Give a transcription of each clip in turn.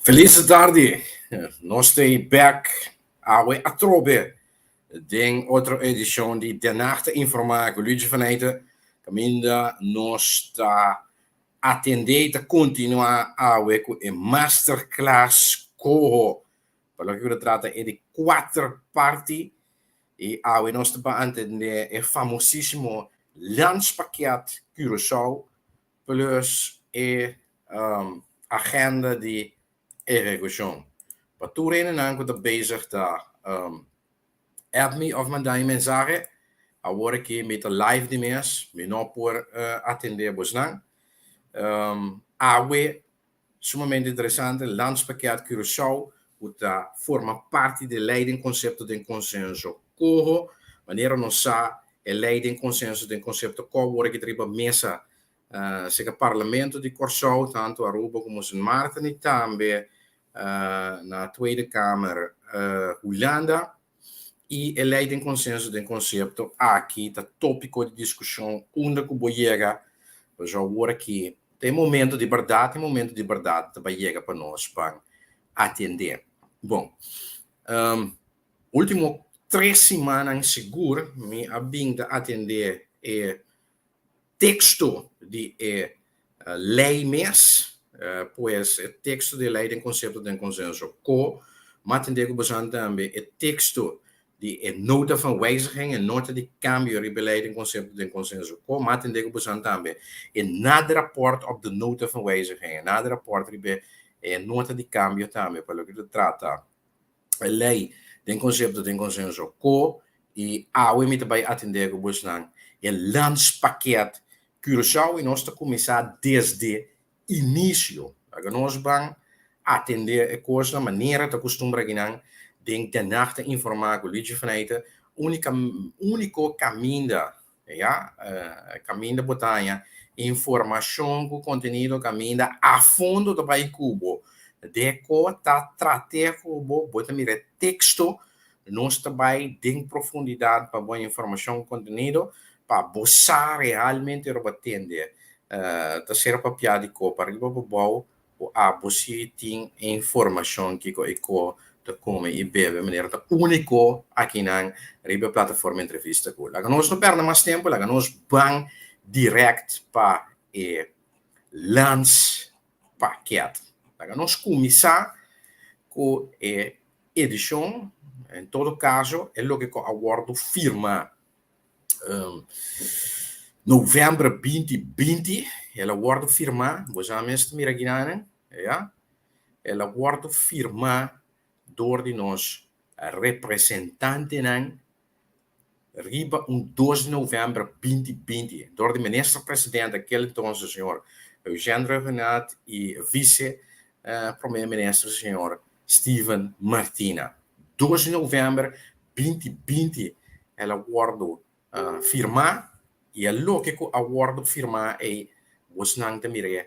Feliz tarde. Nós estamos back a trobe. Den outra edição de Nacht informar com Luigi Vaneita. Caminda nós está atendendo a continuar a com a masterclass Coho. Para que trata de 4 partes e a nós está atender o famosíssimo landspakket Curaçao plus agenda de execution. Wat toerennen aan wat bezig daar. App me of mijn daar mensaje. A word ik met de live de mes. Me no por atender bosnang. Awe sumamente interessante. Landspakket Curaçao. Dat forma parte de leiding concepto de consenso. Corro. Wanneer nós sa é leiding consenso de concepto co word ik er mesa. Seja parlamento de Curaçao, tanto Aruba como Sint Maarten e também na Tweede Kamer Holanda e a leiding consenso de concepto aqui tá tópico de discussão onde que vai chegar já agora que tem momento de verdade vai chegar para nós para atender. Bom, último 3 semanas seguro me abinda atender texto de lei mês pues o texto de lei de conceito de consenso co, maar ten dele bestaan também o texto de nota van wijziging en nota de cambio de beleid en conceito de consenso co, maar ten dele bestaan também nada rapport op de nota van wijziging, nada rapport de nota de cambio também, pelo que trata a lei de conceito de consenso co e we moeten bij atender o bestaan landspakket Curaçao e nós está começar desde início. Nós vamos atender a coisa, maneira que costuma ganhar, de nacht informar com o Luigi Vaneita, único caminho, caminho da botanha, informação com conteúdo, caminho a fundo do país cubo. Deco tá tratar cubo, bota mira texto, nós também em profundidade para boa informação, conteúdo, para boçar realmente o atender. Terceira papel de copa, arriba para bom, a você tem informação que de como e bebe, maneira único aqui na riba plataforma entrevista. Laga nós não perdemos mais tempo, laga nós vamos direto para o landspakket. Laga nós começar com a edição, em todo caso, é o que eu aguardo firma. Novembro 2020, ela aguardo firmar, você já mesmo mira aqui, ela aguardo firmar door de nós representante riba 2 de novembro 2020, door de minister-presidente, aquele então, senhor Eugênio Renat e vice-primeiro-ministro, senhor Steven Martina. 2 de novembro 2020, ela aguardo firmar e a lo que eu aguardo firmar é você não tem mire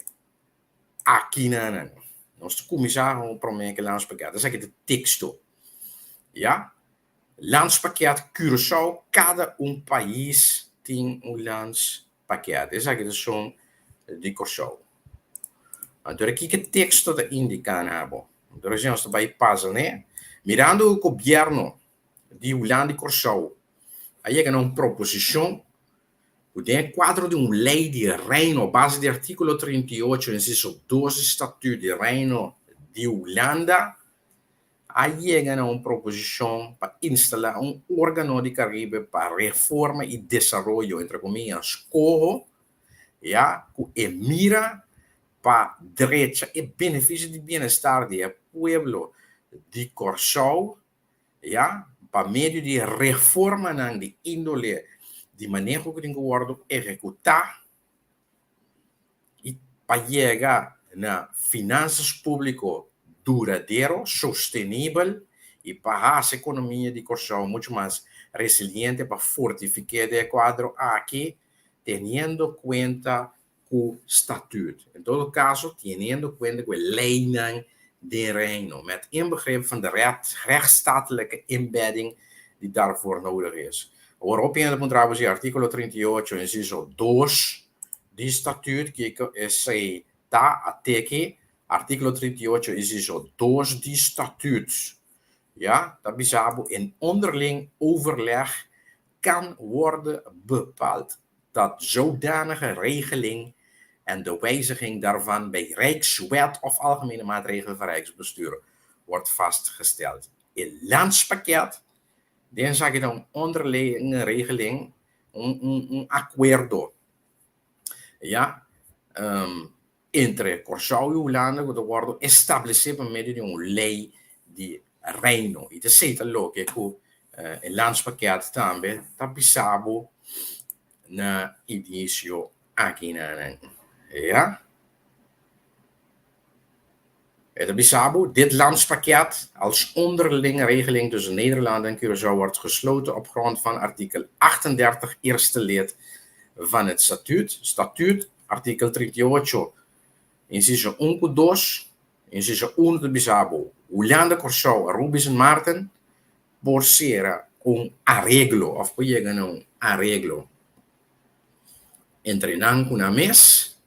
aqui na nós começar um problema que landspakket, dat is eigenlijk de texto, ja, landspakket Curaçao, cada país tem landspakket, dat is eigenlijk de som de Curaçao. Então aqui que texto da indica nabo, então a gente vai passar, né? Mirando o governo de Holanda e Curaçao, aí é uma proposição, o quadro de uma lei de reino, base do artigo 38, inciso 12, Estatuto de Reino de Holanda, aí é uma proposição para instalar órgão de Caribe para reforma e desenvolvimento, entre comillas, COHO, que mira para direito e benefício de bem-estar do povo de Curaçao, para meio de reforma de índole de maneira que tem que executar e para chegar na finanças públicas duradouro, sustentável e para a economia de Curaçao muito mais resiliente para fortificar o quadro aqui, tendo conta com o estatuto. Em todo caso, tendo conta com a lei de reino, met inbegrip van de rechtsstatelijke embedding die daarvoor nodig is. Waarop je trouwens artikel 38, inciso 2, die statuut, que está até aqui, Artikel 38, inciso 2 die statuut. Ja, dat bisabo in onderling overleg kan worden bepaald dat zodanige regeling en de wijziging daarvan bij Rijkswet of algemene maatregelen van Rijksbestuur wordt vastgesteld. In landspakket, dan zag je dan onderlinge regeling, een acuerdo. Ja, entre Corsau e Holanda worden establecido por meio de uma lei de reino. E de certa lógica que o landspakket também está bisabo na início aqui na ja. Het bisabo, dit landspakket als onderlinge regeling tussen Nederland en Curaçao wordt gesloten op grond van artikel 38 eerste lid van het statuut, artikel 38, inciso 1 2, inciso 1 de bisabo, Holanda, Curaçao, Aruba en Martin, por ser un arreglo, of por llegar a un arreglo entre una mes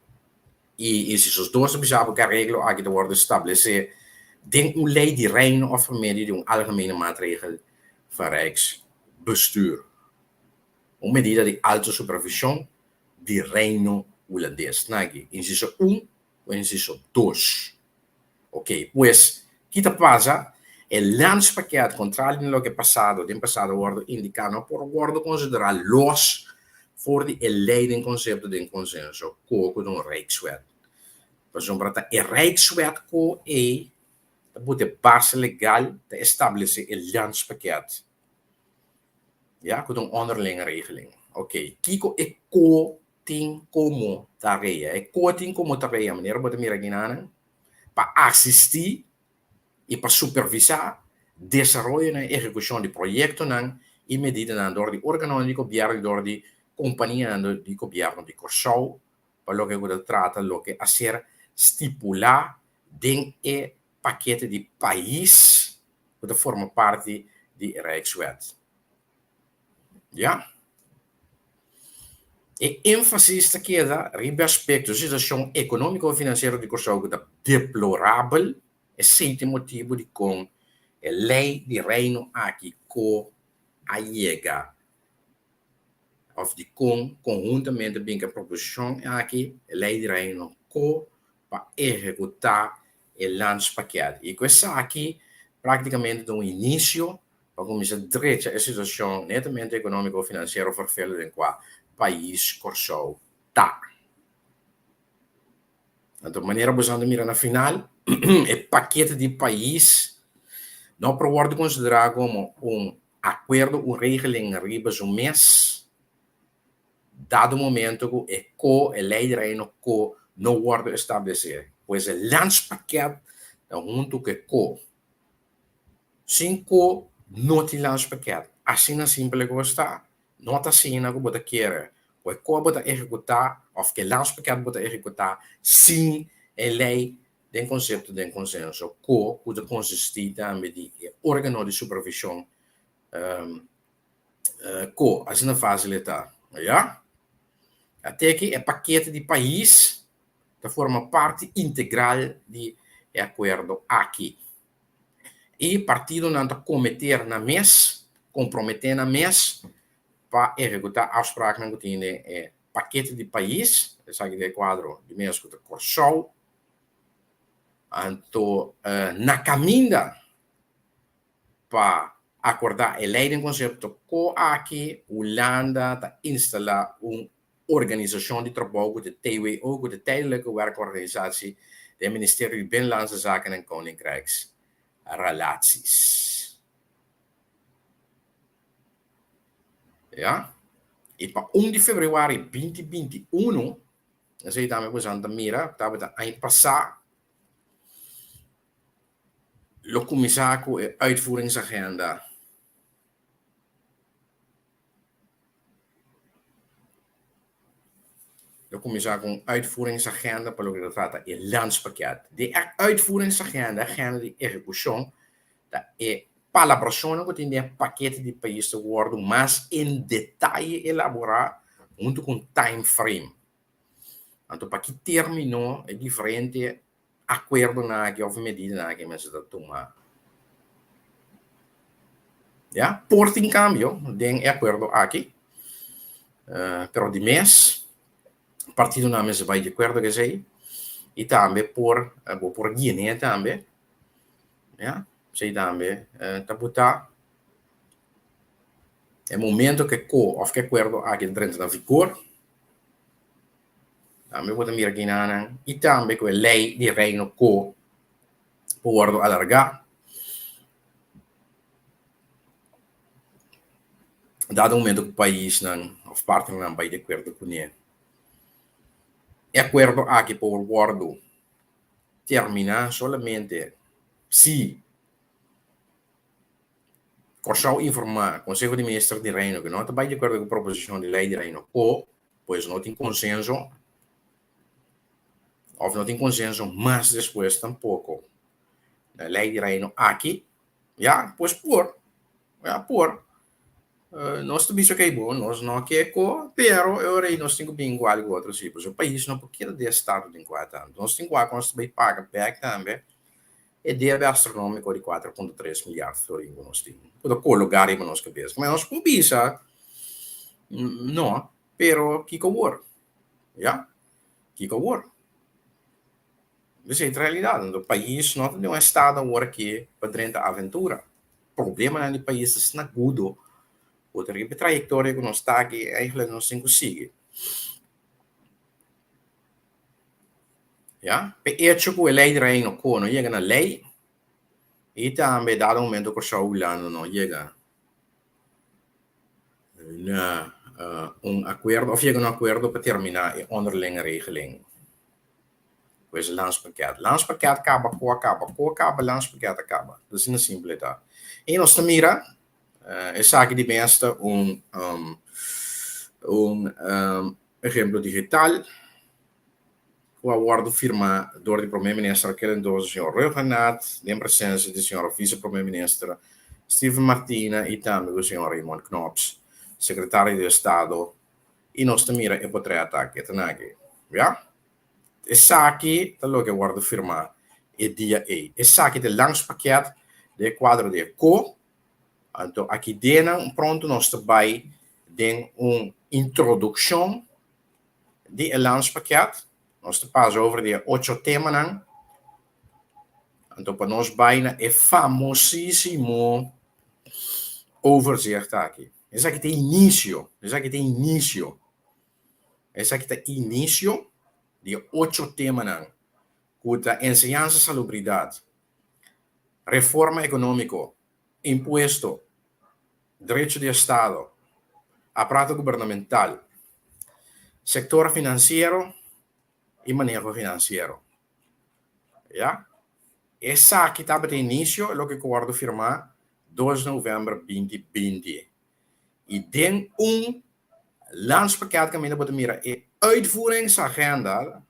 e incisos 2 de bisabo que arreglo aqui worden estabelecer denk een lei die rein of vermeden die een algemene maatregel van Rijksbestuur. Een medida de alta supervisión de reino holandês. Nagi, inciso 1 o inciso 2. Ok, pues, ¿qué pasa? El landspakket, contrario a lo que pasado, de pasado wordt indicado por worden considerado los voor de leiding concepto de consenso, koken een Rijkswet. Por exemplo, a Rijkswet dat moet de base legal te establishen el landspakket. Ja, com een onderlinge regeling. Ok, kiko e ting como tarea. E ting como tarea, meneer, wat meer ginana, para assistir e para supervisar desarrollo e ejecução de projetos e medidas door de órganos de gobierno, door de compañía de gobierno de Curaçao, para lo que trata, lo que hacer stipular den e paquete de país que forma parte de Rijkswet. Ja? E ênfase queda ribe aspecto situação econômico-financeira de Curaçao que é deplorável, é sente motivo de com a lei de reino aqui com a chega of de com conjuntamente bem que a proposição aqui a lei de reino com para executar o landspakket. E com essa aqui praticamente do início para começar direito a situação netamente econômico-financeira vervelhada em qual país Curaçao está. Então, maneira buscando mirar na final, o paquete de país não pode considerar como acordo, regeling arriba um mês, dado momento que a lei de reino não wordt estabelecer. Pois o landspakket, junto com sem não tem landspakket. Assim na simples como está, não está assim na como você quer. Pois como você executar, ou que o landspakket você executar, sem a lei de conceito de consenso, que consiste também de órgão de supervisão, assim na facilitar. Ja? Até que o paquete de país forma parte integral de acordo aqui. E partido não comprometer na mês para executar afspraken que tem paquete de país, esse aqui é o quadro de mês que é Curaçao. Então, na caminha para acordar a lei de conceito com aqui, Holanda está instalar organisação de trabalho de TWO, de Tijdelijke Werkorganisatie, do Ministerie de Binnenlandse Zaken en Koninkrijksrelaties. Ja? E para 1 de fevereiro de 2021, nós estamos usando a mira, estava a passar o comissário com a uitvoeringsagenda. We começar com a uitvoeringsagenda para o que trata o landspakket. De uitvoeringsagenda, agenda de execução, é para a persona que tem o paquete de país de worden mais em detalhe elaborar junto com time frame. Então, para que terminou é diferente acordo na que, of medida na que mas está tomar. Ya, por em cambio, tem acordo aqui, pero de mês, partido na mesa vai de acordo que sei, e também por Guiné também, ya, sei também, tabuta, é momento que of que acordo aqui dentro da vigor, também vou mirar aqui na, e também com a lei de reino co, por alargar, dado momento que o país não, of parte não vai de acordo com ele. E acordo aqui por guardo terminar solamente se Corção informar Conselho de Ministros de Reino que não está de acordo com a proposição de lei de Reino ou, pois não tem consenso, ou não tem consenso, mas depois tampouco a lei de Reino aqui, já, pois por. Nós também isso que é bom, nós não quer pero eu rei nós temos bem igual com outros tipos. O país não pode de estado de enquadro. Nós temos que nós também paga back também. E deve astronômico de 4,3 miljardi florin nós temos. Pode colocar em nossa cabeça. Mas nós combisa, não, pero que war, já? Que war. Isso é a realidade. O país não tem um estado agora que para a aventura. O problema no país é agudo. Outra trajetória que nós está aqui, eigenlijk nós temos que seguir. Ja? Per hecho que a lei de reino não chega na lei, e também dado um momento que o Saulano não chega na acordo, of chega acordo para terminar a onderlinge regeling. Pois landspakket. Landspakket acaba, landspakket acaba. Dat is een simpeliteit. E nós mira, é saque de besta exemplo digital, o acordo firmado door de primeiro-ministro do senhor Revenat, em presença do senhor vice-primeiro-ministro Steven Martina e também do senhor Raymond Knops, secretário de Estado, e nós mira e potrei ataque, ja? Essa aqui é o que eu firmar é dia E. Essa aqui é o landspakket de quadro de co. Então, aqui dentro, pronto, nós também temos uma introdução de landspakket. Nós passamos over de 8 temas. Então, para nós, bijna é famosíssimo overzicht aqui. Esse aqui tem início. Esse aqui tem início. Esse aqui tem início de 8 temas. Cuta enseñanza salubridade, reforma econômica, imposto, direito de Estado, aparato governamental, sector financeiro e manejo financeiro. Ja? Essa aqui está de início, é o que eu acordo firmar 2 de novembro de 2020. E tem landspakket que ainda pode mirar, é uitvoeringsagenda.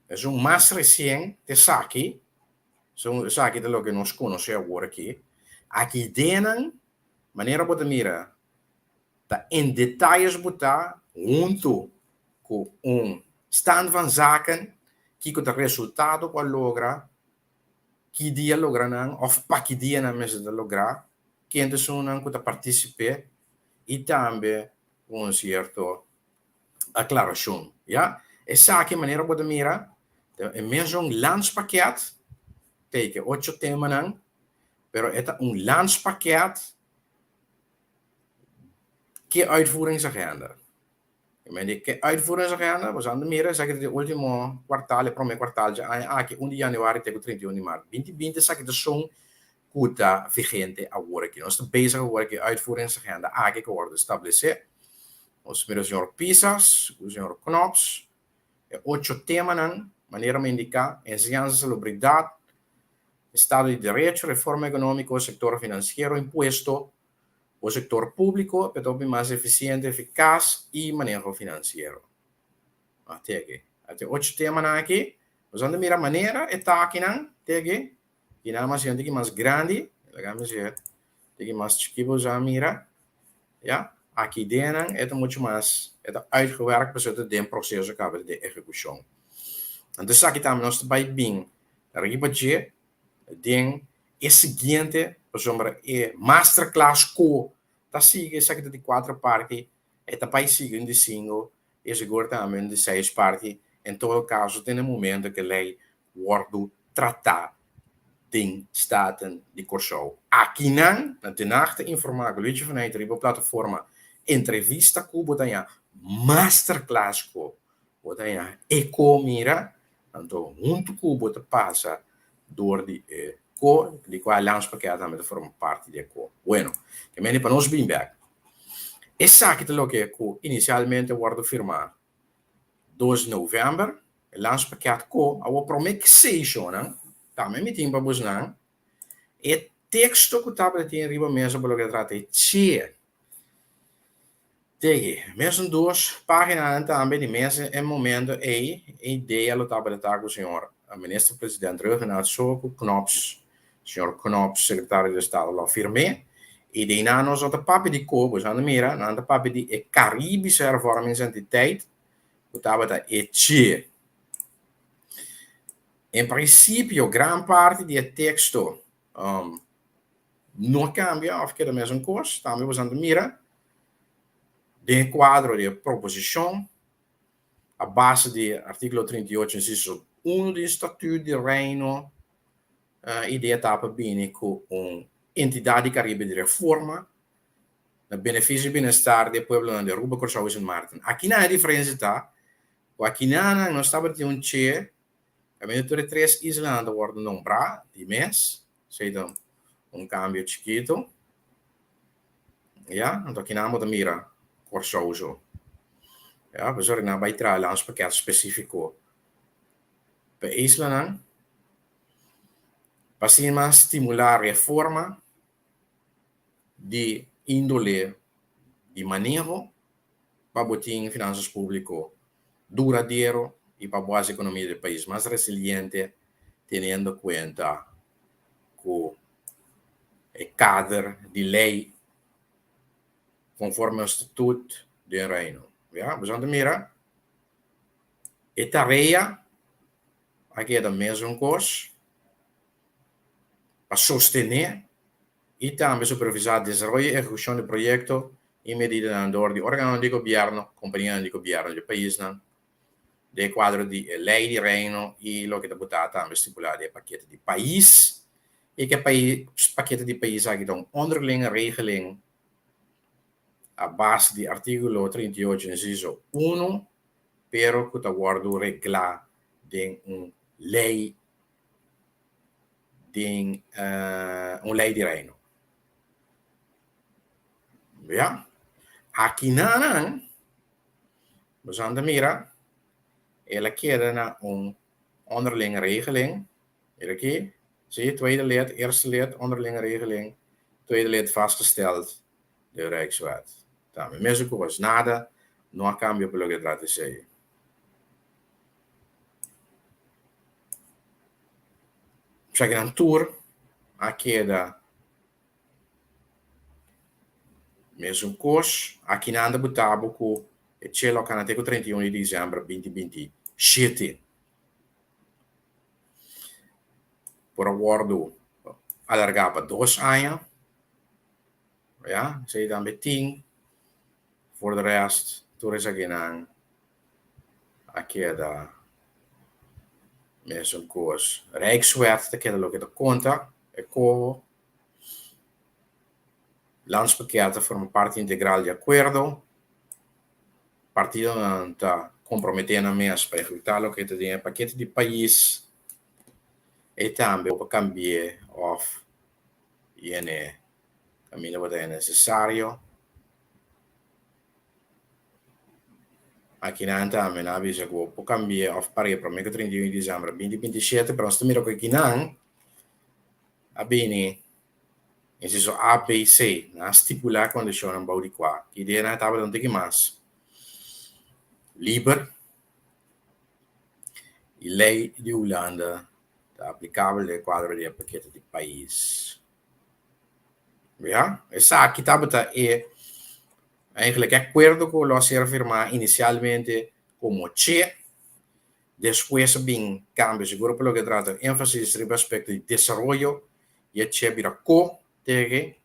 É mais recente de SACI, SACI é o que nós conhecemos agora aqui. Aqui dentro, maneira para mira, tá em detalhes botar junto com stand van zaken, que o resultado para lograr, que dia lograr não, ou para que dia não mesmo de lograr, que então são não que participe e também com certo aclaração, ja? Essa aqui maneira para mira. É mesmo landspakket, teken 8 temas, não, pero é landspakket que uitvoeringsagenda. Que uitvoeringsagenda, we zijn de meer, zeg ik de último kwartaal, primeiro kwartaal, aqui 1 de januari até 31 de maart. 2020, zeg ik de zo'n kuta vigente agora aqui. Nós estamos bezig agora que a uitvoeringsagenda aqui que wordt estabelecer. Os meus senhor Pisas, o senhor Knops, 8 temas, não, maneira de indicar, enseñanza, salubridade, Estado de Direito, reforma econômica, sector financeiro, imposto, o sector público, para tornar mais eficiente, eficaz e manejo financeiro. Até aqui. Até 8 temas aqui. Nós vamos mirar maneira, está aqui, não? Até aqui. E nada mais gente que mais grande, vamos ver, que mais chiquito já mira. Ja? Aqui dentro, é muito mais, é uitgewerkt, para o processo de execução. Então, aqui também nós vai bem. Arriba de den é seguinte, por exemplo, é masterclass co, tá sigue essa aqui de 4 partes, é tá pai sigue de 5, e seguro também de 6 partes. Em todo caso, tem um momento que lei wordo tratar tem staten de corso. Aqui não, na tenachte informar, que vanuit de plataforma entrevista com botanya masterclass co, botanya eco mira, então muito com bota passa door die co, die qua landspakket aan met de vorm parte de co. Bueno, que me para nos bem back. Essa que lo que co inicialmente wordt firmado 2 de novembro, el landspakket co, a promexation, também me tem para buscar. E texto que estava em riba mesa pelo que trata tchê. Tegi, mesmo 2 páginas também de mesa em momento e ideia lo estava com o senhor a ministro-presidente Reginald Soko Knops, senhor Knops, secretário de Estado, lo firme. E daarna nós outra papo de Cobos, aan de mira, na papo de Caribische hervormingsentiteit, que estava da tchê. Em princípio, grande parte do texto não cambia, ou fica da mesma coisa, também usando mira, de quadro de proposição, a base do artigo 38, inciso 1 do Estatuto do Reino, e de etapa bem com uma entidade caribe de reforma, no benefício e bem-estar do povo de Aruba, Curaçao e São Martin. Aqui não há diferença, tá? Aqui não estava de um che, a menos de 3 islas worden nombradas, de mês, seja cambio chiquito, ja, então aqui não há mira, Curaçao. Ja, we zullen naar bijdragen aan een pakket specifico. Bij Island, para estimular reforma de índole de manejo para botar finanças públicas duradouro e para a economia do país mais resiliente, tendo em conta que o cadro de lei conforme o Estatuto do Reino. Ja, we zullen mira. E tarefa aqui é da mesma coisa para sostener e também supervisar o desenvolvimento e execução do projeto em medida de ordem órgãos de governo, companhias de governo do país, de quadro de lei de reino e o que está botado também estipulado é paquete de país e que paquete de país aqui dá onderlinge regeling a base do artigo 38, inciso 1, pero que está guardado regla de uma lei de lei de reino. Ja, aqui não, mas anda mira, ela queda na onderlinge regeling, hier aqui, zie je, tweede lid, eerste lid, onderlinge regeling, tweede lid vastgesteld de Rijkswet. Também mesmo coisa, nada, não há cambio pelo que trata de ser. Chega na tour, a queda mesmo coisa, aqui não anda botado com o cielo canate com 31 de dezembro de 2027. Por acordo alargar para 2 anos, ja, sei também 10. Voor de rest, toen is ik aqui da mesmo coisa. Rijkswet, te kennen ook de conta, ECO, landspakketten forman parte integral de acuerdo, partido está comprometendo mesmo para executar o que tem paquete de país e também para cambiar of INE, caminho que é necessário. Aqui não também avisa que vou cambiar of para o mês 31 de dezembro de 2027, para nós também aqui não, a bem inciso A, B e C, na stipular condiciones bouw die qua. Que ideia na tabela não tem mais. Liber e lei de Holanda está aplicável no quadro de paquete de país. Ja, essa aqui tabela é eigenlijk acordo que lo se firmar inicialmente como che, Después vem cambios, seguro pelo que trata, énfasis sobre aspecto de desarrollo, e a vira co, tege,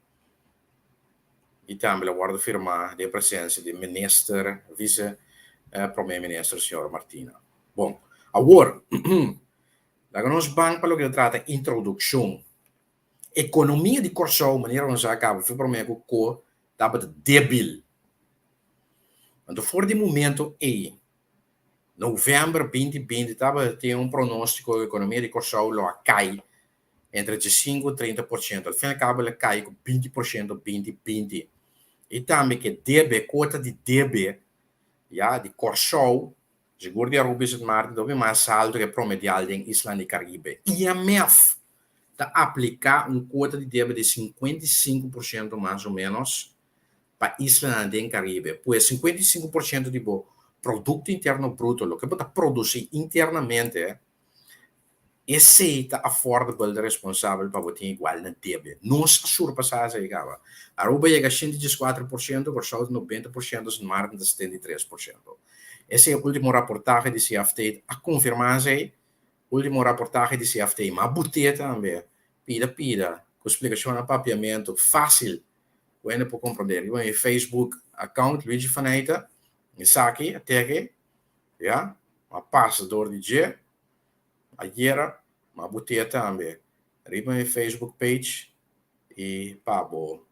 e também a guarda firma de presença de minister, vice-primeiro-ministro, senhor Martina. Bom, agora, lá nós vamos para o que trata introdução. Economia de Corsão, maneira onde acaba, foi para mim que o estava débil. Então, for de momento, novembro 2020, estava tendo pronóstico que a economia de Corsão cai entre 5% e 30%. Al fim e ao cabo, ela cai com 20% 2020. E também que deve, cota de deve, de Corsão, seguro de Arubis de Marte, deve mais alto que o promedial em Islândia e Caribe. IMF está aplicar cota de deve de 55% mais ou menos para Islândia e Caribe. Pois 55% de produto interno bruto, o que você produzir internamente, esse é affordable responsável para você igual na deve. Não se surpassar essa igual. Aruba chega a 114%, por causa de 90%, no mar de 73%. Esse é o último reportagem de CFT a confirmar se último reportagem de CFT, mas botei também, pida, com explicação a papiamento fácil, você pode compreender. Eu em Facebook, account, Luigi Faneita, aqui, até aqui, uma passador de dia, ayer, uma botei também. Riba em Facebook page, e pabo,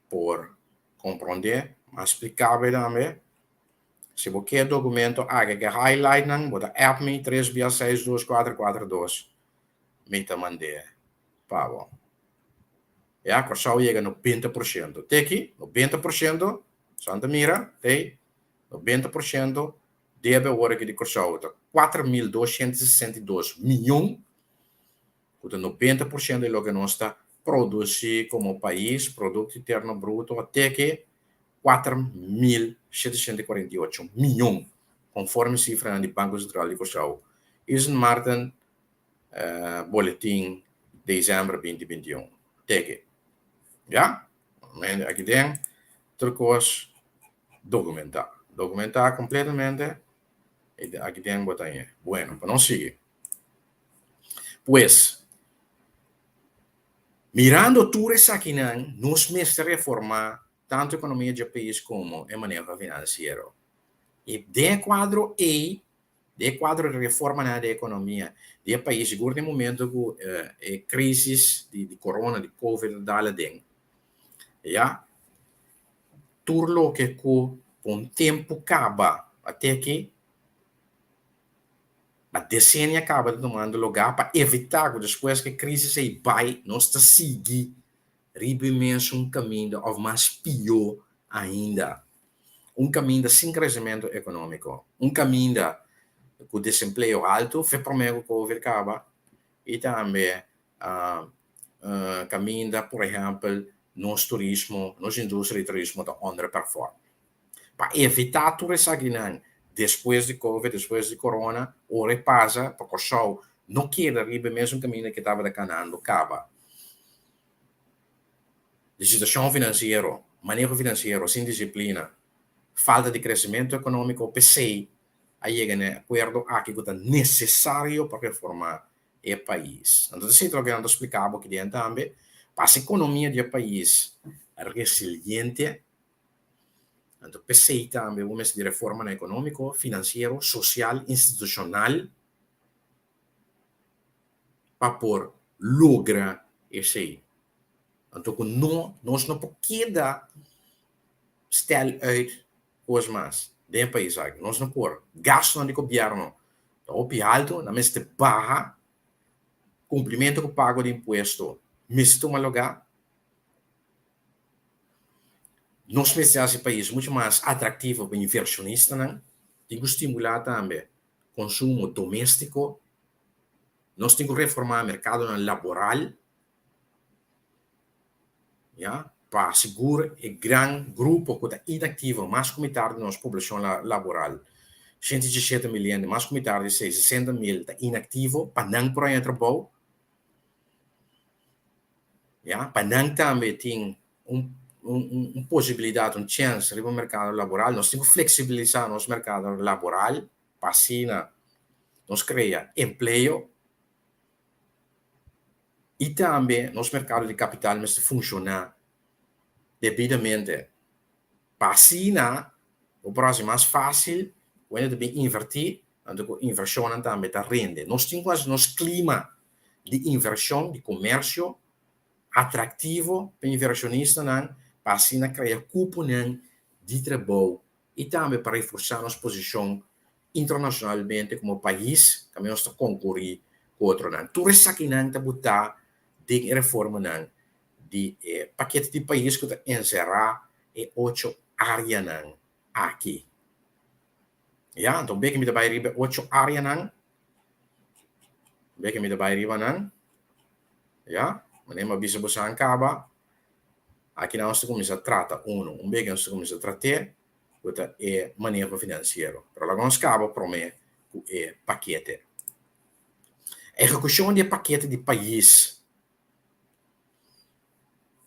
por compreender, mas explicável também. Se você quer documento, que highlight, bota app me 3B62442. Me te mandei. Pabo. Corsau chega no 90%. Tem aqui, 90%, Santa Mira, tem 90% deve agora que de Corsau. 4.262 milhões. 90% é o que nós está produzir como país, produto interno bruto, até que 4.748 milhões, conforme cifra do Banco Central de Corsau. Isso em Martin, boletim de dezembro 2021. Teke. Aqui tem turcos documentar. Documentar completamente. Aqui tem botanha. Bueno, para não seguir. Pues, mirando tudo isso aqui, nós mesmos reformar tanto a economia do país como a maneira financeira. E de quadro de reforma na economia do país, seguro no momento que crise de corona, de Covid, tudo que com tempo acaba, até que a decênia acaba tomando lugar para evitar que depois que a crise se vai, nós seguir um caminho ou mais pior ainda. Caminho sem crescimento econômico. Caminho com desemprego alto, foi primeiro que Covid acaba, e também caminho, por exemplo, nosso turismo, nossa indústria de turismo está underperform. Para evitar tudo isso aqui, depois de Covid, depois de Corona, o repassa, porque só não quer arribar mesmo caminho que estava decanando, acaba. De situação financeira, manejo financeiro, sem disciplina, falta de crescimento econômico, PC, aí chega no acordo aqui que é necessário para reformar o país. Então, se eu quero explicar aqui dentro também, para a economia do país resiliente, então, PC também, vamos de reforma econômico, financeiro, social, institucional, para por lograr esse. Então, nós não podemos stel uit coisas mais de país. Nós não podemos gasto no governo, op alto, na mesma barra, cumprimento com o pago de imposto, mesmo lugar. Nós precisamos de um país muito mais atrativo para inversionistas, tem que estimular também consumo doméstico. Nós temos que reformar o mercado laboral, para assegurar o grande grupo que está inativo, mais comunitário da nossa população laboral. 117 milhões, mais comunitário de 60 mil está inativo, para não por aí trabalho. Para não também tem possibilidade, chance no mercado laboral. Nós temos que flexibilizar nosso mercado laboral Pasina nos cria emprego e também nosso mercado de capital mas funciona devidamente. Pasina o próximo mais fácil quando também invertir, então a inversão também está rende. Nós temos nosso clima de inversão, de comércio atrativo para inversionista, para assim criar cupo de trabalho e também para reforçar nossa posição internacionalmente como país que nós estamos concorrer com outro. Tudo isso aqui está botar de reforma de paquete de país que está encerrar em 8 áreas aqui. Ja, então bem que me dá 8 áreas bem que me dá ja, mas nem bisa bosan acaba aqui nós começa a tratar bem que nós começa a tratar é manejo financeiro. Para lá nós acaba para mim é paquete. Execução de paquete de país.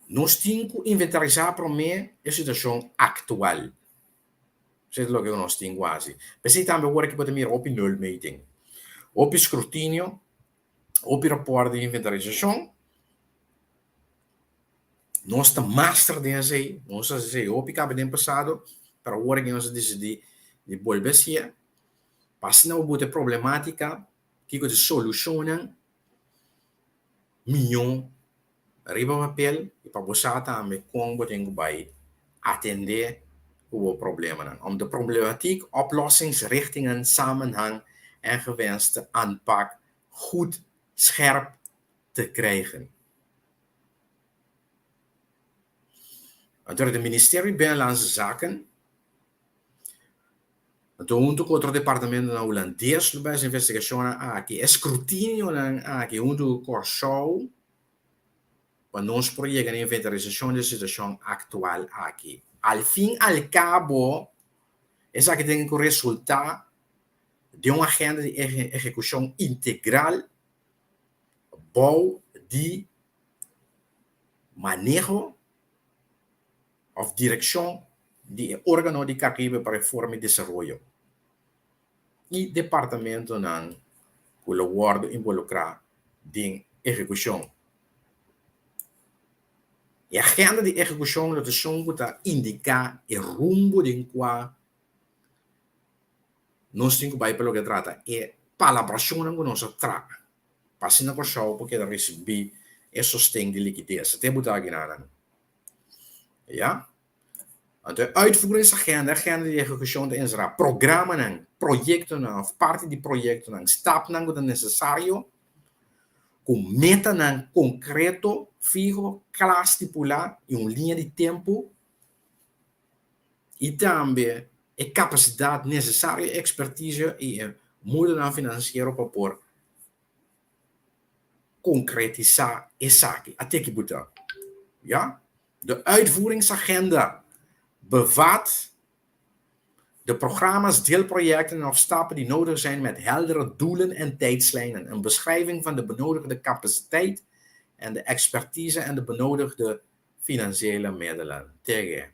Nós temos que inventarizar para mim a situação atual. Isso é o que nós temos quase. Mas também agora que podemos ir op nul meeting. Op escrutínio, op rapport de inventarização. Nós estamos master desse, nós estamos op que no passado, para agora que nós decidimos de volver a passar na outra problemática, que é solucionar milhão arriba papel e para você também como você vai atender o problema. Om de problematiek, oplossingsrichtingen, samenhang en gewenste aanpak goed scherp te krijgen. Door het ministerie Binnenlandse Zaken, junto com outro departamento holandês, faz investigação aqui, escrutínio aqui, junto com o show, para nós projetar a inventarização da situação atual aqui. Al fim al cabo, essa que tem que resultar de uma agenda de execução integral, bom de manejo of direção de órgão de Caribe para reforma e desenvolvimento. E departamento não colabora involucrar em execução. E a agenda de execução da está indicar o rumo de qual nós temos que pelo que trata é palabração que nós trata. Passando por show porque receber e sustento de liquidez. Até botar aqui nada. Ja? De uitvoeringsagenda, agenda de execução de encerrar, programa, projecten, of parte de projecten, stap que é necessário, com meta concreto, fijo, claro, estipular, em uma linha de tempo, e também a capacidade necessária, expertise e modo financeiro para por concretizar essa aqui, até que botar. Ja? De uitvoeringsagenda bevat de programma's, deelprojecten of stappen die nodig zijn met heldere doelen en tijdslijnen. Een beschrijving van de benodigde capaciteit en de expertise en de benodigde financiële middelen. Tegen.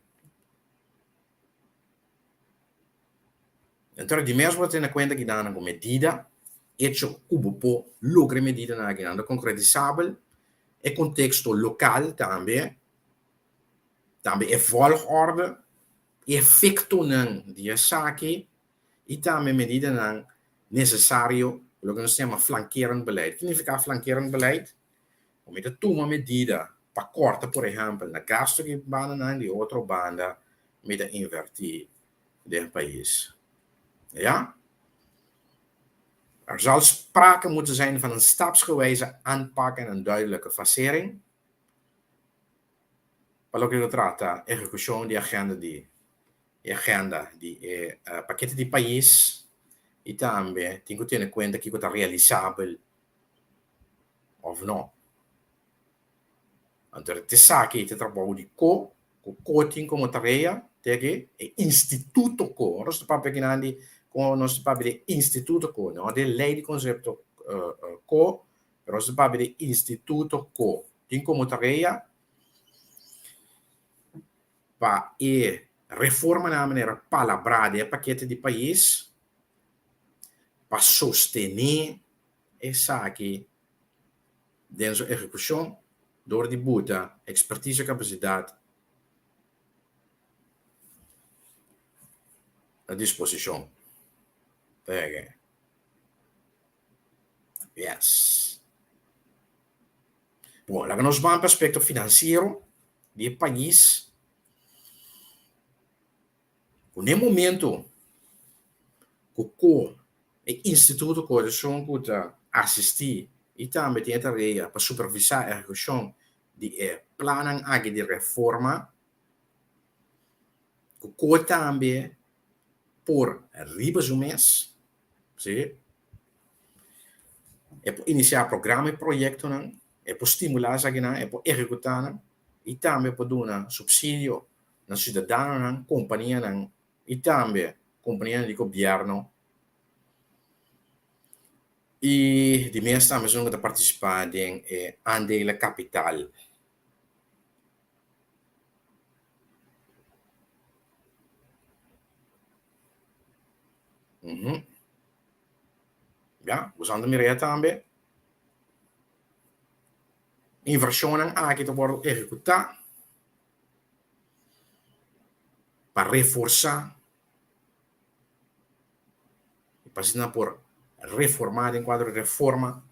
Entonces, de mesmo tem na conta que dá com medida, hecho cubo po logre medida na que anda concretizável, e contexto local também é volgorde, efeito de saque e também medida necessário, o que nós chamamos flanquerend beleid. O que significa flanquerend beleid? Om te tomar medida para cortar, por exemplo, na gasto que banda de outra banda, met invertir do país. Ja? Er zal sprake moeten zijn van een stapsgewijze aanpak en een duidelijke fasering. Para o que trata execução de agenda de paquete de país e também tem que ter em conta que está realizável ou não. Então, te saque te trabalho de tem como tarefa, tem instituto co, nós estamos pegando com nós estamos de instituto co, não de lei de conceito co, nós estamos de instituto co, tem como tarefa para reforma na maneira palabrada é paquete de país para sostener essa aqui dentro da execução, door die boete, expertise, capacidade à disposição. Pega. Yes. Bom, lá nós vamos para o aspecto financeiro do país. No momento que o instituto que está assistir e também tem tarefa para supervisar a execução de planos de reforma, que o também por revisões, sim? É para iniciar programa e projeto, é para estimular, é para executar, e também para dar subsídio na cidadão, companhia, e também companhia de governo. E de meeste também são que participar em aandelen capital. Ja, usando mireia também. Inversões aqui te worden executar para reforçar e passar por reformar em quadro de reforma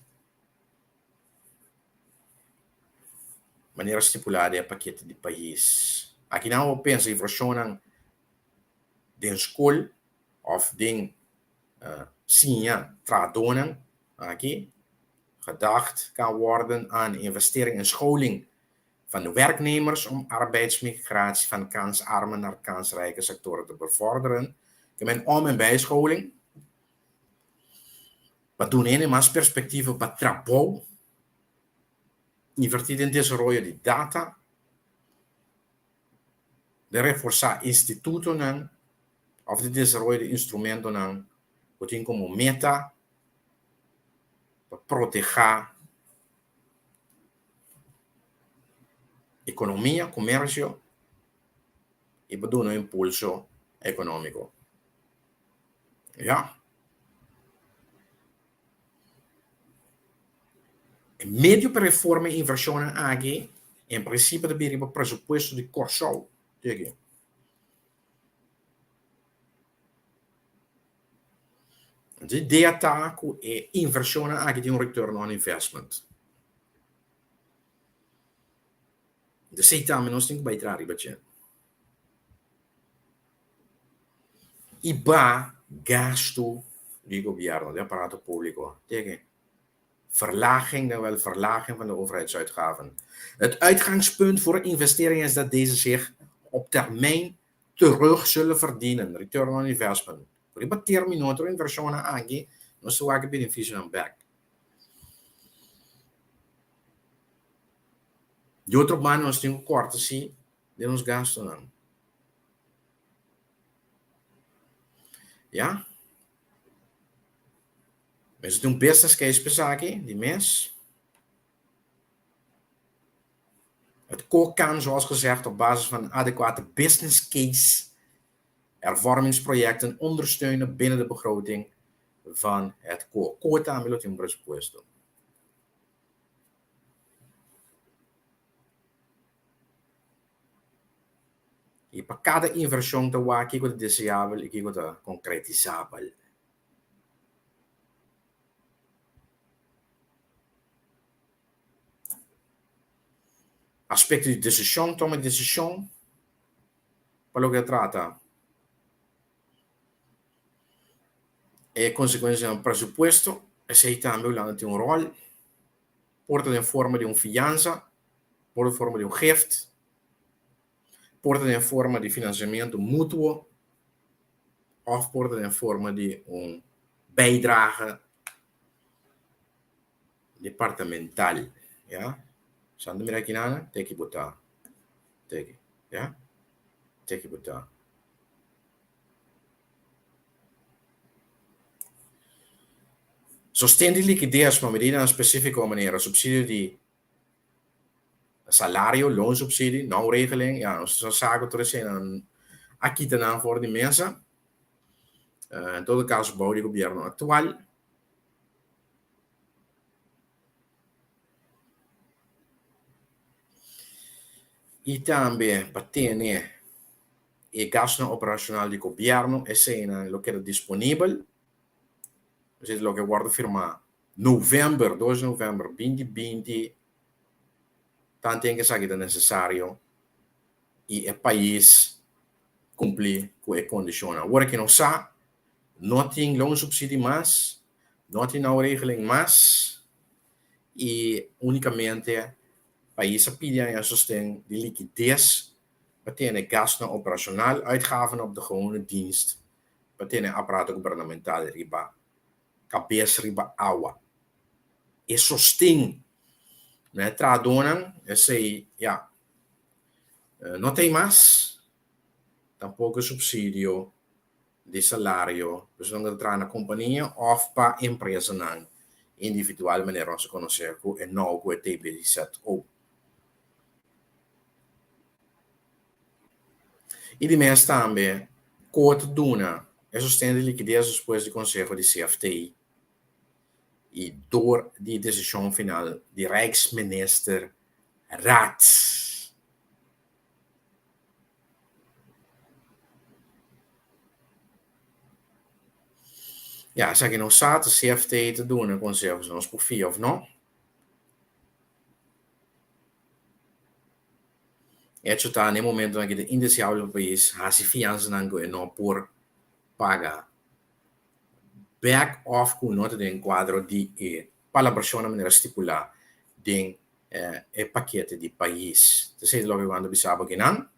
maneira estipulada em paquete de país. Aqui não pensa em inversões de escola ou de sim, tradonen aqui gedacht kan worden aan investering in scholing van de werknemers om arbeidsmigratie van kansarme naar kansrijke sectoren te bevorderen. Met om- en bijscholing. Wat doen in maar perspectieven para trabalho, invertir em desarrollo de data, de reforçar institutos of de desarrollo de instrumentos que tem como meta para proteger economia, comércio e para dar impulso econômico. Ja. Medio para reforma e inversão aqui, em princípio, deveria ter presupuesto de corso. De ideia está que inversão aqui tem return on investment. De sei também nós temos que bailar ribatje. E ba gasto do governo, do apparato público. Verlaging van de overheidsuitgaven. Het uitgangspunt voor investeringen is dat deze zich op termijn terug zullen verdienen. Return on investment. Por isso, terminou a inversão aqui, nós só há benefício no back. De outro lado, nós temos cortes de nos gastos. Ja? Mas tem business case para aqui, de mês. Het kan, zoals gezegd, op basis van adequate business case hervormingsprojecten ondersteunen binnen de begroting van het COO. COO também tem presupuesto. E para cada inversão que há aqui, que é desejável e que é concretizável. Aspecto de decisão, toma de decisão, para o que trata. É consequência do presupuesto, esse também tem rol, porta em forma de fiança, porta em forma de gift, porta em forma de financiamento mútuo, ou porta em forma de bijdrage departamental. Ja? Sando mira aqui nada, tem que botar. Tem que botar. Sostém de liquidez para medida específica maneira, subsídio de salário, loonsubsidie, nauwregeling, ja, nós zaken terug aqui também for de mesa. Em todo caso, bouw de governo atual, Y también para tener el gasto operacional del gobierno, ese es lo que era disponible. Eso es lo que guardo firmar. Novembro, 2 de novembro 2020, tanto que sabe que é necessário e o país cumprir com a condição. Agora que não sabe, não tem loan subsídio mais, não tem uma regeling mais, e unicamente o país pede a sustento de liquidez para ter gasto operacional, uitgaven op de gewone dienst, para ter apparato governamental riba, cabeça riba água. E sustento, né, tradonam, esse, ja, não tem mais, tampouco subsídio de salário, dus não entrar na companhia ou para a empresa não, individual maneira se conhecer com e não com o TB17O. E de mês também, corte duna, é sustento de liquidez depois do Conselho de CFTI e door die decisão final de Rijksminister Raad. Ja, zeg je nou staat de CFT te doen, dan zeggen ze ons profiel of não? Isso está no momento em que o inicial do país há se fiança não por pagar. Back off com nota de enquadro de para a pessoa maneira estipular de paquete de país. Então, se logo quando bisaba que não,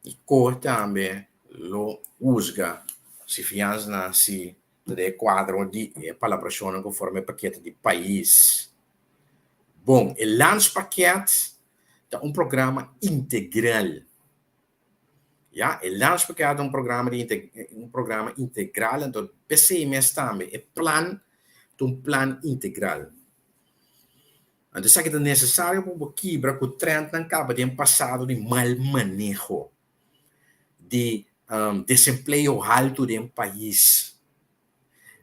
e cor também lo usa se fiança se de quadro de para a pessoa conforme paquete de país. Bom, o landspaquete é um programa integral. Ja, o landspaquete é um programa integral, então PCMS também é um plano integral. Então, isso é necessário para quebrar o trend que acaba de passado de mal manejo de desemprego alto de um país,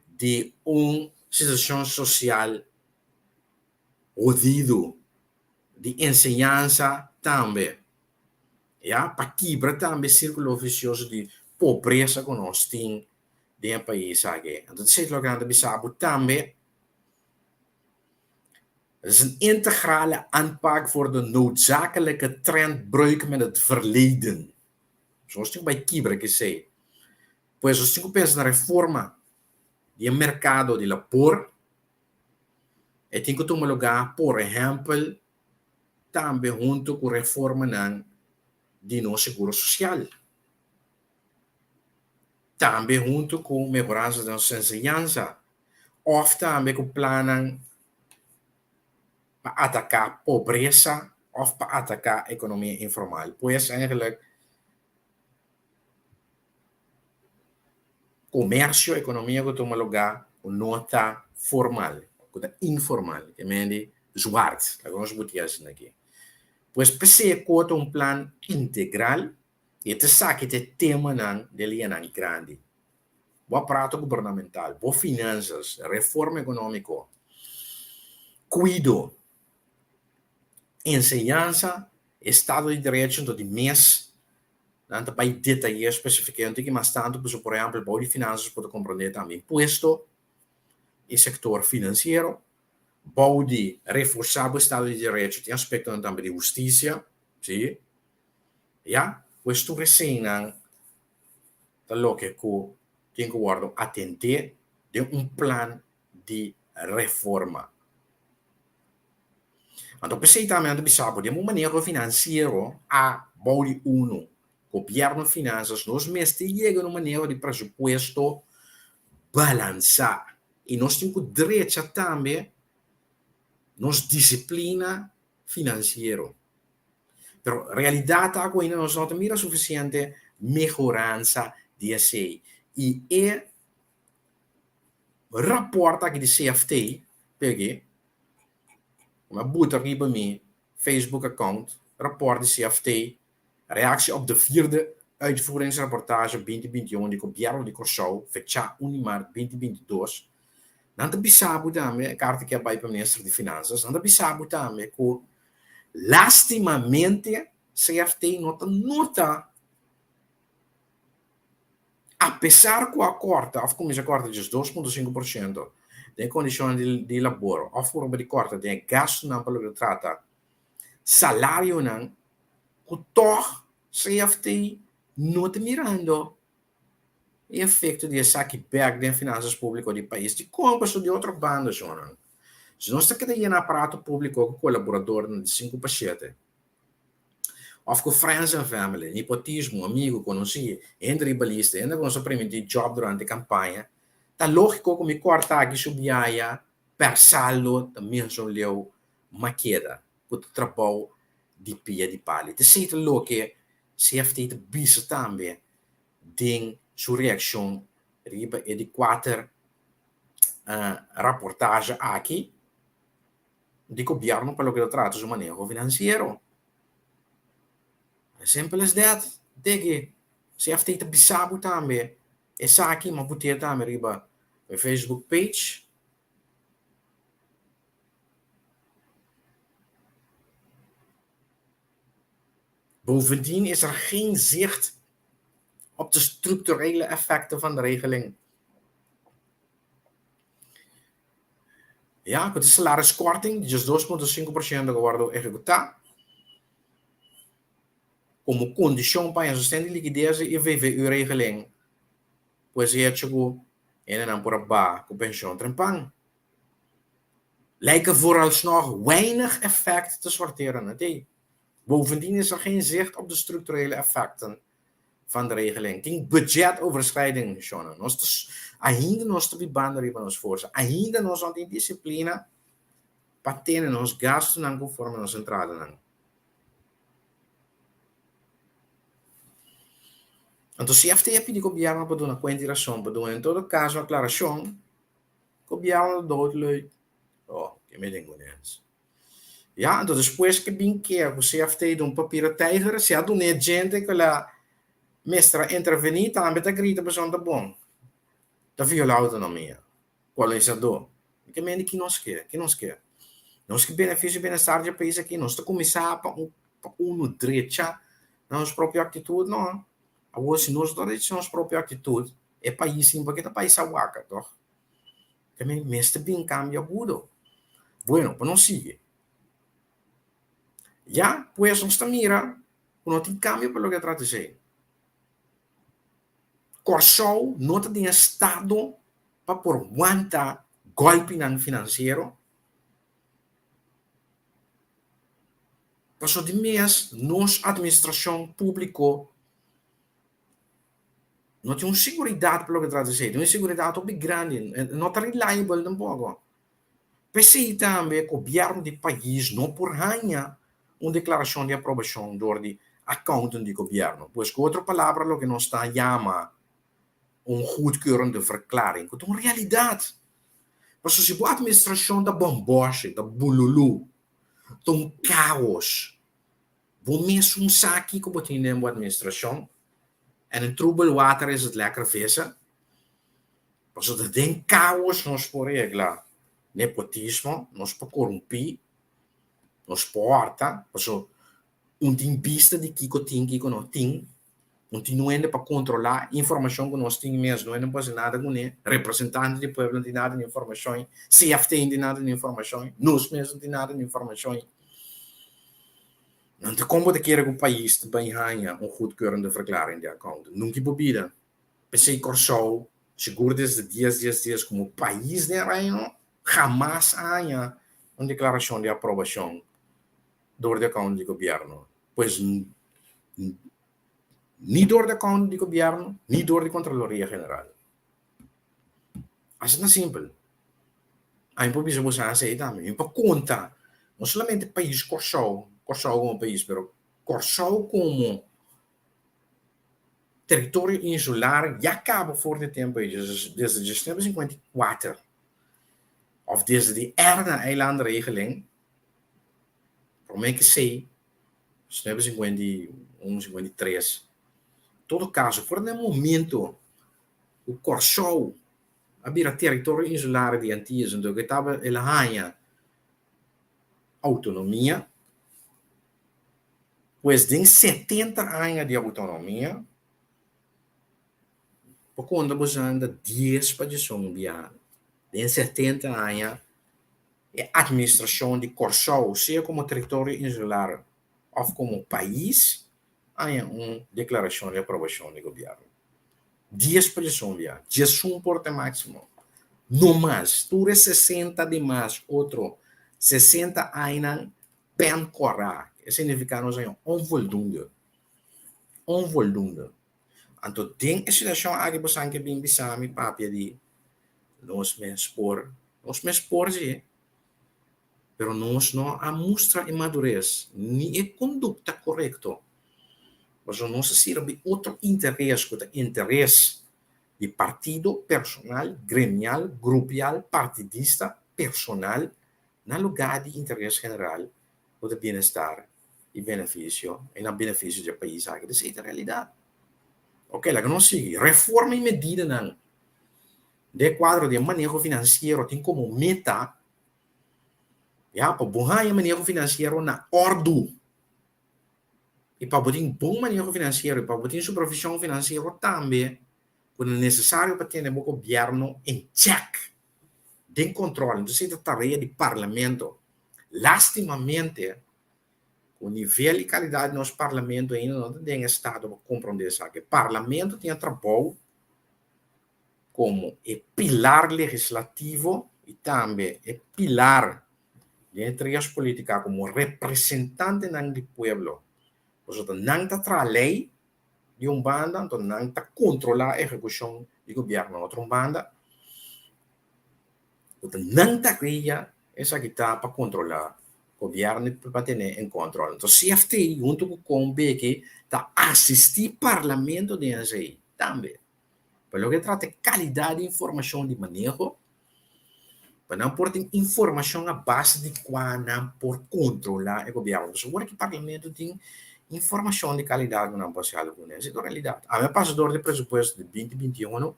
de uma situação social odido, de enseñança também. Ja, para quebrar também o círculo vicioso de pobreza que nós temos de um país aqui. Então, isso é o grande bisabo também. Het is een integrale aanpak voor de noodzakelijke trendbreuk met het verleden. Zoals ik bij Kibra que sei. Pois os cinco pensa na reforma do mercado de labor, e tem que tomar lugar, por exemplo, também junto com a reforma de nosso seguro social. Também junto com a melhorança da nossa ensinança. Ou também com o plano para atacar a pobreza ou para atacar a economia informal. Pois, eigenlijk, comércio e economia que toma lugar com nota formal, com informal, que é zwart, que nós botamos aqui. Pois, PC conta um plano integral e te sabe que tema dele é grande. O aparato governamental, boas finanças, reforma econômica, cuido, ensinança, Estado de Direito de mês, tanto para detalhar especificamente que mais tanto, por exemplo, para de finanças pode compreender também imposto e sector financeiro, pode reforçar o Estado de Direito, tem aspecto também de justiça, sim? Ja, questo recém lo que tem que guardar atender de plano de reforma. Então, precisamente, bisabo de manejo financeiro a body uno, governo finanças, nós mesmos chegamos no manejo de presupuesto balançar. E nós temos direito também nos disciplina financeiro. Pero realidade agora ainda nós não temos suficiente melhorança de esse. E é rapport aqui de CFT, peguei, uma boete aqui para mim, Facebook account, rapport de CFT, reactie op de 4 uitvoeringsrapportage 2021 di governo di Corsou, fecha 1 março 2022, não te bisabo também, a carta que vai para o ministro de Finanças, não te bisabo também que, lastimamente, CFT nota, apesar que a corta, of começa a corta de 2,5%, tem condições de laboro, of por de corta, tem gasto não pelo que trata, salário não, que toch CFT não te mirando o efeito de saque back de finanças públicas do país, de compras de outras bandas, não. Se nós estamos aqui no aparato público com colaborador de 5 para 7, of com friends and family, nepotismo, amigo, conhecido, entre ribalista, ainda com o de job durante a campanha, tá lógico que me corta aqui subiaia per saldo também são leu maqueda, que o trabalho de pia de palha. Te sei lo que CFT te bisa também de sua reação riba e de 4 reportagem aqui de governo para o que trata de manejo financeiro. Simples as that. Dege, CFT te bisabo também. Essa aqui, mas botar também riba a Facebook page. Bovendien is geen zicht op de structurele effecten van de regeling. Ja, met de salariskorting, die is 2,5% geworden executado. Como condição para a sustento de liquidez e VVU-regeling, pois é chegou en dan por ba com pensioen trempang. Lijken vooralsnog weinig effect te sorteren. Bovendien is geen zicht op de structurele effecten van de regeling. Geen budgetoverschrijding, Sean. Ainda nós estamos bando van ons força. Ainda nós não tem disciplina para ter nos gastos não conforme nos entrada não. Então, se a FTP de governo para dar uma quantidade para dar em todo caso a declaração, o governo doodleuk. Oh, que me dengo nisso. Ja, então depois que bem que o CFT de papier tijger, se há de gente que lá mestra intervenir, também está grita para sonda bom. Está viola a autonomia. Qual é essa dor? Que meio que nós quer, Nós que benefício e bem-estar do país aqui, nós estamos começar para direito, nossa própria atitude, não. Agora, se nós não nossa própria atitude, é país sim, porque é país aguaca, toch? Também mestre bem cambia tudo. Bueno, para não seguir. Já, pues nós mira, não tem cambio pelo que trata de ser. Corsou não tem estado para por aguentar golpe financeiro. Passou de mês, nossa administração pública não tem uma segurança pelo que trata de ser. Tem uma segurança muito grande, não está reliable tampouco. Pensei também que o governo do país não por ganhar uma declaração de aprovação do accountant do governo. Pois, com outra palavra, o que nós está chama goedkeurende verklaring. Het is een realidade. Mas se a administração da bomboche, da bululu, de um caos, vou mesmo saque que botem na administração, en een troebel water is het lekker vissen. Mas dat tem caos nós por regla. Nepotismo, nós por corromper, nós porta, mas tem vista de que não tem, não é para controlar informação que nós temos mesmo, não é para fazer nada com ele, representante do povo não tem nada de informação, CFT não tem nada de informação, nós mesmos não tem nada de informação. Não tem como de querer que o país também ganhe goedkeurende verklaring de account. Nunca bebida. Pensei Corsou, seguro desde dias como país de reino, jamás ganha uma declaração de aprovação do account do governo. Pois nem do account do governo, nem do Contraloria General. Assim é simples. Aí por isso você aceita também. Para conta, não somente país Corsou como país, mas Corsou como território insular já acaba por de tempo desde 1954. Of desde de eilandregeling, por mij que sei, 1951, 53, todo caso, por no momento, o Corsou, havia território insular de Antilles, então que estava ele ganha autonomia, pois tem 70 anos de autonomia, por quando você anda 10 para de Zambia, tem 70 anos, a administração de Corsou, seja como território insular ou como país, há uma declaração de aprovação do governo. 10 para de Zambia, 10 um porte máximo. No mais, tu é 60 de mais, outro 60 anos, bem correr. Isso significa que nós temos onvoldoende. Onvoldoende. Então, tem a situação aqui, você que bem bisami, papi, de nós me expor, sim. Pero nós não a mostra madurez, nem a conduta correta. Mas nós sirve outro interesse, que é interesse de partido, personal, gremial, grupial, partidista, personal, no lugar de interesse general, o de bem-estar e benefício, e no benefício do país. Essa é a realidade. Ok, lá que não sigue. Reforma e medida não. De quadro de manejo financeiro tem como meta, para bom manejo financeiro na ordem. E para botar bom manejo financeiro, e para botar supervisão financeira também, quando é necessário para ter o governo em check, de controle. Então, essa tarefa do parlamento. Lastimamente, o nível e qualidade do nosso parlamento ainda não tem estado para compreender isso. O parlamento tem trabalho como pilar legislativo e também pilar de entregas políticas como representante do povo. Portanto, não está a lei de banda, então não está controlar a execução do governo de outra banda. Portanto, não está essa que está para controlar o governo para ter em controle. Então, CFT, junto com o BQ, está assistir o parlamento de NCI também. Para que trata de qualidade de informação de manejo, para não pôr informação à base de quando por controlar o governo. Então, agora que o parlamento tem informação de qualidade não pode ser algo nessa realidade. A minha passador de presupuesto de 2021,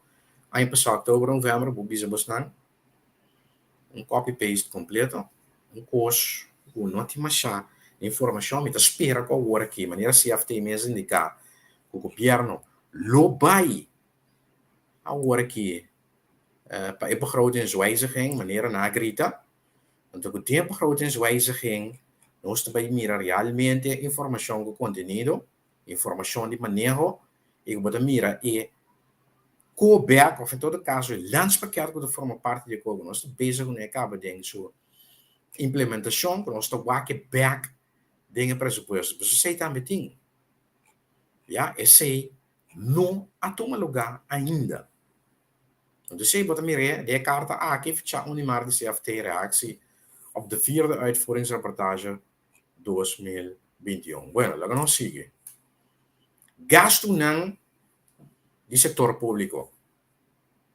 aí passado outubro, novembro, o Bisa Bosnan, copy-paste completo, curso, nota machá, informação, me espera com o aqui, maneira CFT mesmo indicar que o governo lo vai agora aqui para a begrotingswijziging, maneira na grita, então o tempo begrotingswijziging, nós também mira realmente informação do conteúdo, informação de manejo, e que mira e co-back, of em todo caso, o landspakket que forma parte de como nós estamos bezig com acaba de sua implementação, que nós estamos back de presupuesto. Mas você também tem, esse não a toma lugar ainda. Então, você bota mira de carta aqui, ficha unimar de CFT reactie op de vierde uitvoeringsrapportage 2021. Bueno, lá não sigue. Gasto não de setor público.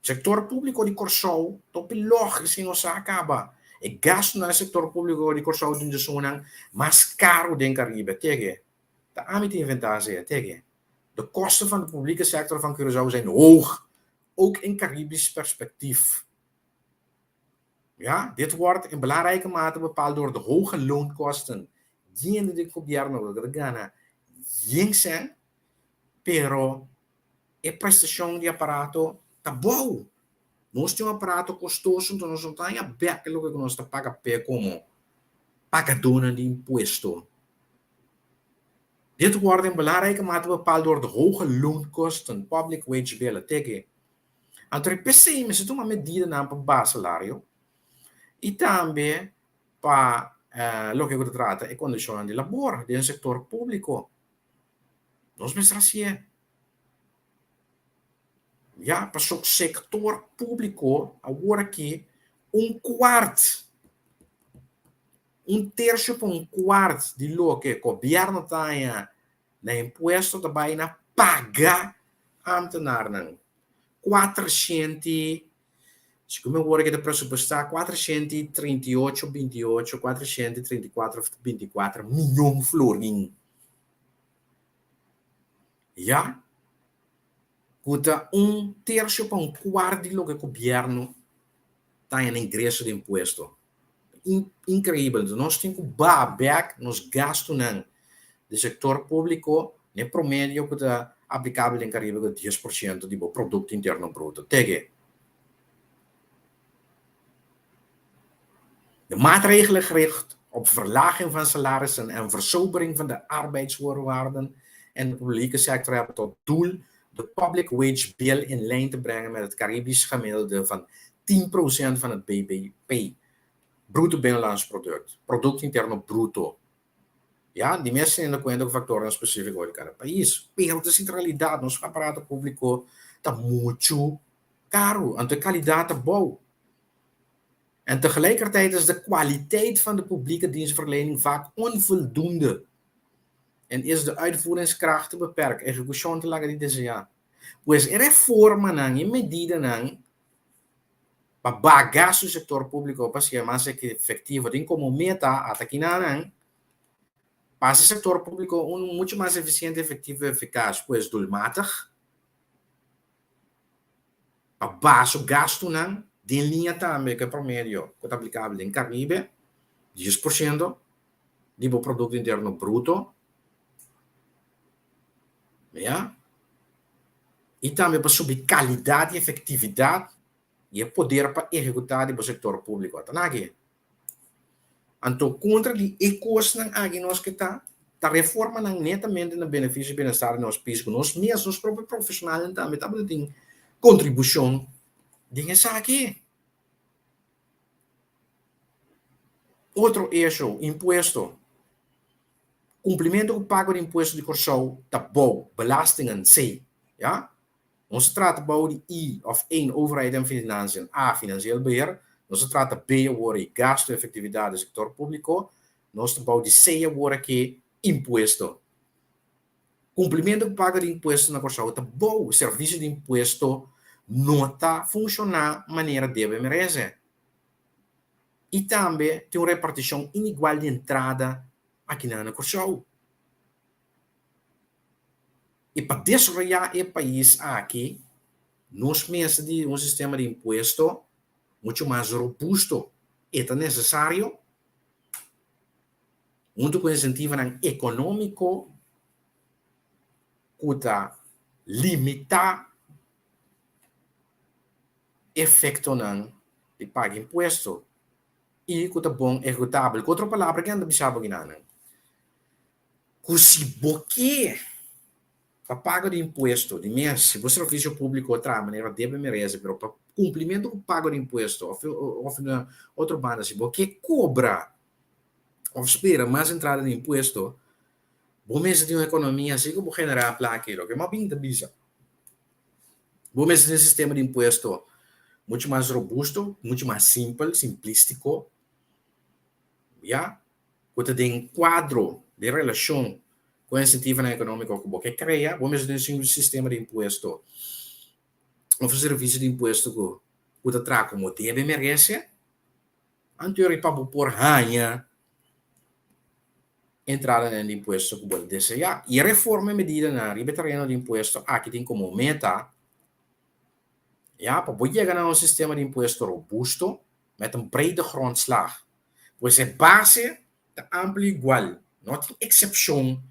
Sector público de Corsou, top lógico se não se acaba. E gasto no setor público de Corsou de zona mais caro do Caribe. Tegen. De aanbied inventarie. Tegen. De kosten van de publieke sector van Curaçao zijn hoog. Ook in Caribisch perspectief. Ja, dit wordt in belangrijke mate bepaald door de hoge loonkosten. Die de gobierno de Ghana zijn, pero a prestação de aparato tá bom. Nós temos um aparato custoso, então nós não estamos abertos aquilo que nós pagamos como pagadora de imposto. Dit wordt in belangrijke mate bepaald door de hoge loonkosten, public wage bill, tegen. Entre PCM se uma medida na base-salário e também para lo que trata é condições de labor do setor público. Nós pensamos assim, para o setor público, agora aqui, quarto, terço para quarto de lo que o governo tem na imposto também na paga ambtenaar 400, como eu agora que de pressupostar 434 milhões florim. Cuta terço para quarto de lo que o governo está em ingresso de imposto. Incrível. Nós temos que back nos gastos do setor público, em promédio, que está aplicável em Caribe com 10% do produto interno bruto. Tegen. De maatregelen gericht op verlaging van salarissen en versobering van de arbeidsvoorwaarden en de publieke sector hebben tot doel de public wage bill in lijn te brengen met het Caribisch gemiddelde van 10% van het BBP, bruto binnenlands product, product interno bruto. Ja, die mensen in de cuenta com factores específicos de cada país. Pero de centralidade, nosso aparato público está muito caro, en de kwaliteit te boven. En tegelijkertijd is de kwaliteit van de publieke dienstverlening vaak onvoldoende. En is de uitvoeringskracht te beperkt. Ejecución te laga de desejar. Pues reforma nang, e medida nang, para bagaço o setor público para ser mais efetivo, tem como meta até aqui nang, para o setor público muito mais eficiente, efetivo e eficaz, pois doelmatig, para baixo gasto nang, de linha também que é promédio, que é aplicável em Caribe, 10% do produto interno bruto, ja? E também para subir qualidade e efetividade e poder para executar o setor público. Então, contra de ecos não há nós que está reforma não netamente no benefício e bem-estar nos países, nós mesmos, os próprios profissionais também têm contribuição de essa aqui. Outro eixo, imposto. Cumprimento do pago de imposto de corso está bom, belastingen C. Ja? Ons trata de I of 1 overheid en financiën. A, financieel beheer. Nos trata B, worden gasto, effectividade do setor público. Nos trata de C, worden que imposto. Cumprimento do pago de imposto na corso está bom. O serviço de imposto não está funcionando de maneira que deve merecer. E também tem uma repartição inigual de entrada aqui na corso. E para desarrollar o país aqui, nós precisamos de um sistema de imposto muito mais robusto. É necessário junto com incentivo econômico que limitar o efeito de pagar imposto e que é bom executável. Com outra palavra, que anda bisabo ginana. Que se boque para pago de imposto de mês, se o serviço público outra maneira deve merecer, mas para cumprimento do pago de imposto, ou outra banda, se você cobra, ou espera mais entrada de imposto, bom mês de uma economia assim que vou generar aquilo, que é uma pinta bisa. Bom mês de um sistema de imposto muito mais robusto, muito mais simples, simplístico, já? Quando tem quadro de relação com o incentivo econômico que você cria, vamos ter um sistema de imposto, um serviço de imposto que você traz como deve merece, anterior para por ranha entrada no imposto que você deseja, e reforma medida na terreno de imposto aqui tem como meta, ja, para você chegar a um sistema de imposto robusto, met een brede grondslag, pois é base de amplo igual, não tem exceção.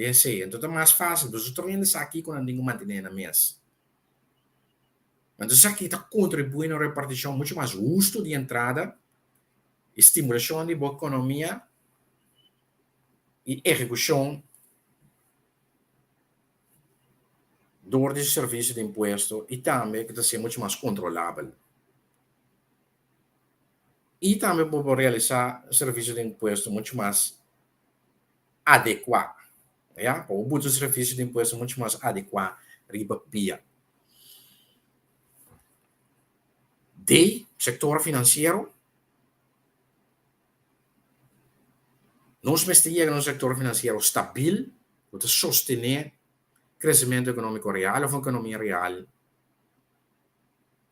Então é mais fácil, você está vendo isso aqui quando ninguém mantém na mesa. Então isso aqui está contribuindo a repartição muito mais justa de entrada, estimulação de boa economia e execução door de serviço de imposto e também que está sendo muito mais controlável. E também pode realizar serviço de imposto muito mais adequado. Ja, o boete serviço de imposto muito mais adequado riba pia. D, sector financeiro. Nós precisamos um sector financeiro stabil, para sostener crescimento econômico real ou economia real,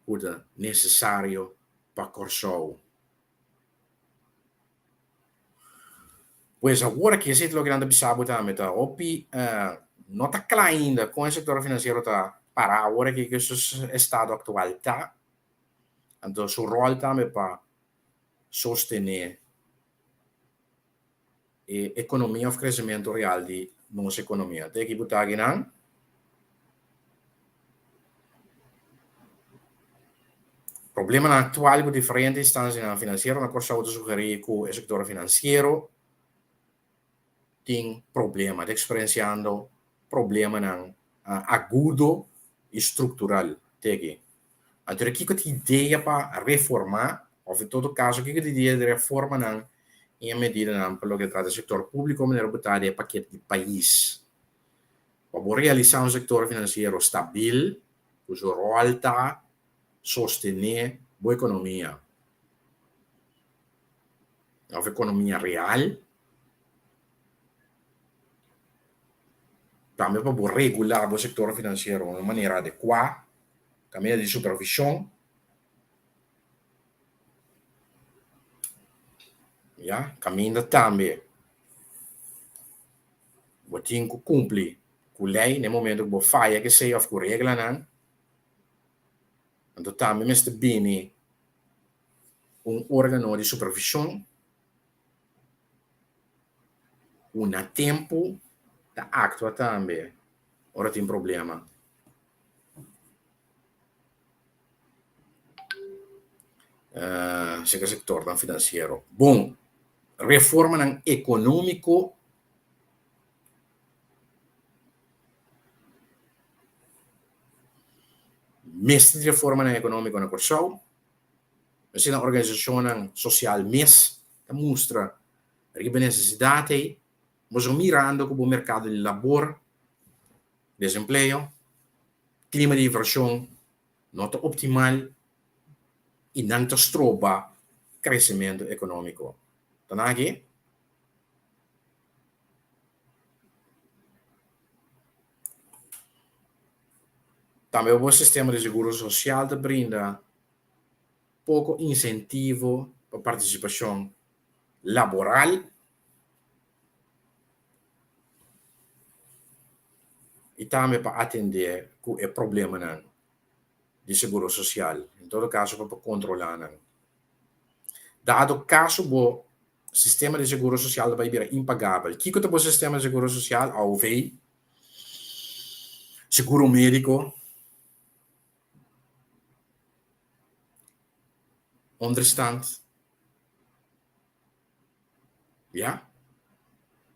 que necessário para corso. Pois agora que se lo grande bisabo também tá, opi, não tá claro ainda com o setor financeiro tá para ahora que es estado actual está, entonces su rol también para sostener economia of crescimento real de nossa economia. Tem que botar aqui, não? Problema atual com diferentes instâncias financeiras, na corsa de sugerir que o setor financeiro tem problema, de experienciando problema não, agudo e estrutural. Tem então, aqui que a ideia para reformar, ou em todo caso, aqui que a ideia de reforma não, em medida não, pelo que trata do setor público, maneira botar é paquete de país. Para realizar um setor financeiro estável, cujo rol está sostener boa economia. A economia real, também para regular o setor financeiro de uma maneira adequada, caminho de supervisão, caminho também, você tem que cumprir com a lei no momento que você falha que seja com regra, não? Então também está bem órgão de supervisão, a tempo da actua também, ora tem problema. Chega setor financeiro. Bom, reforma econômico mestre de reforma econômica na Corsau, mas na organização social MES, que mostra a necessidade, mas mirando como o mercado de labor, desemprego, clima de inversão, nota optimal e não trova crescimento econômico. Então, aqui, também o sistema de seguro social te brinda pouco incentivo para participação laboral e também para atender o problema de seguro social. Em todo caso, para controlar. Dado caso o sistema de seguro social vai virar impagável. O que é o sistema de seguro social? AOV, seguro médico, understand? Ja?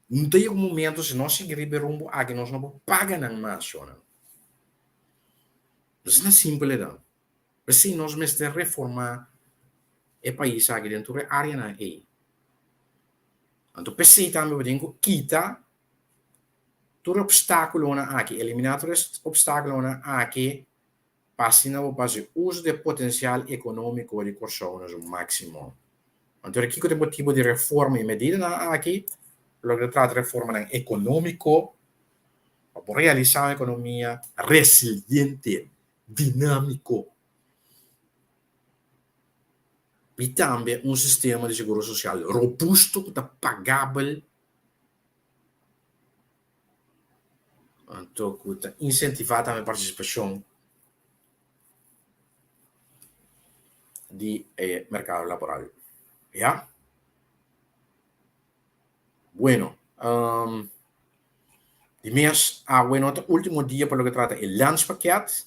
Não tem um momento, se nós seguirmos rumbo a que nós não pagamos mais. Isso não é simples, não. Mas se nós mesmo reformar o país aqui dentro da área na E. Então, pensei também, eu digo, quita todo obstáculo aqui, eliminar todo obstáculo aqui, para o uso do potencial econômico de pessoas ao máximo. Então, aqui tem um tipo de reforma e medida aqui, logo trata de reforma econômico, para realizar uma economia resiliente, dinâmico. E também um sistema de seguro social robusto, pagável, então, incentivar também a participação de mercado laboral. ¿Ya? Bueno, de mês, bueno, o último dia por lo que trata el landspakket,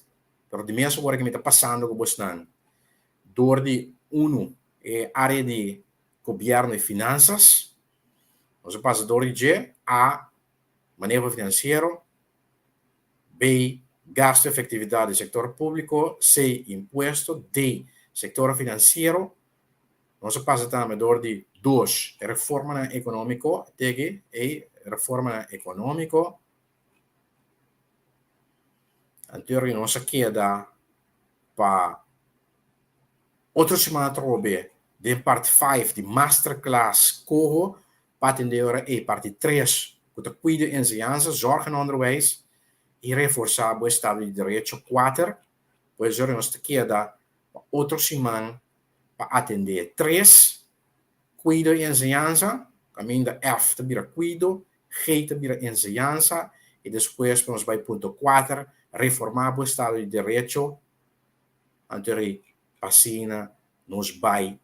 pero de mês agora que me está passando com você, door de área de governo e finanças, você passa door de G, A, manejo financeiro, B, gasto e efetividade do setor público, C, imposto, D, sector financeiro, você passa também door de 2, reforma econômico, TG, E, reforma econômico. Anterior nós queda para outra semana trobe de parte 5 de masterclass corro para atender e parte 3 com a cuida e ensinança, zorg en onderwijs e reforçar o Estado de Direito 4, pois nós queda para outra semana para atender 3 cuido e ensinança, caminho da F te vira cuido, G te vira ensinança, e depois vamos para ponto 4, reformar o Estado de Direito, antes passina, nos vai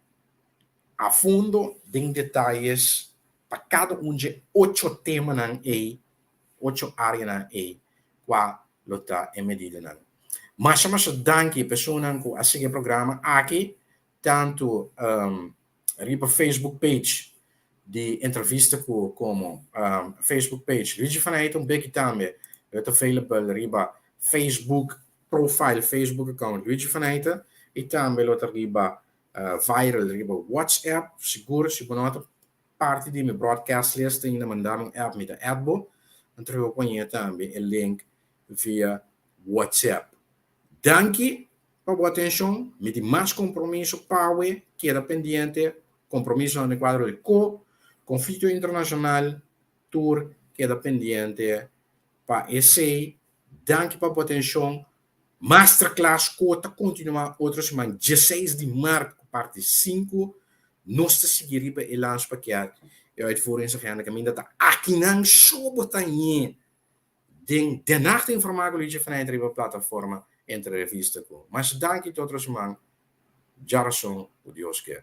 a fundo em detalhes para cada de 8 temas aí, 8 áreas aí, qual está em medida não. Mas danke pessoas que assistem o programa aqui, tanto riba Facebook page de entrevista como Facebook page. Luigi vanuit um beque também, het available riba Facebook profile, Facebook account Luigi vanuit e também outra riba viral riba WhatsApp, seguro se bonota parte de meu broadcast list ainda mandar um app met de Adbo, en terug ponha também o link via WhatsApp. Danke por sua atenção, me de mais compromisso PAUE, queda pendiente, compromisso no quadro de conflito internacional, tour, queda pendiente, para esse, danke por sua atenção, masterclass, cota, continua outra semana, 16 de março, parte 5, nós te seguir para o lanche paquete, e a uitvoering zich aan de caminho da aqui não show botanha, de nacht informar com o vanuit de plataforma, entrevista com. Mas danke tot outros man, Jarson, o Dios que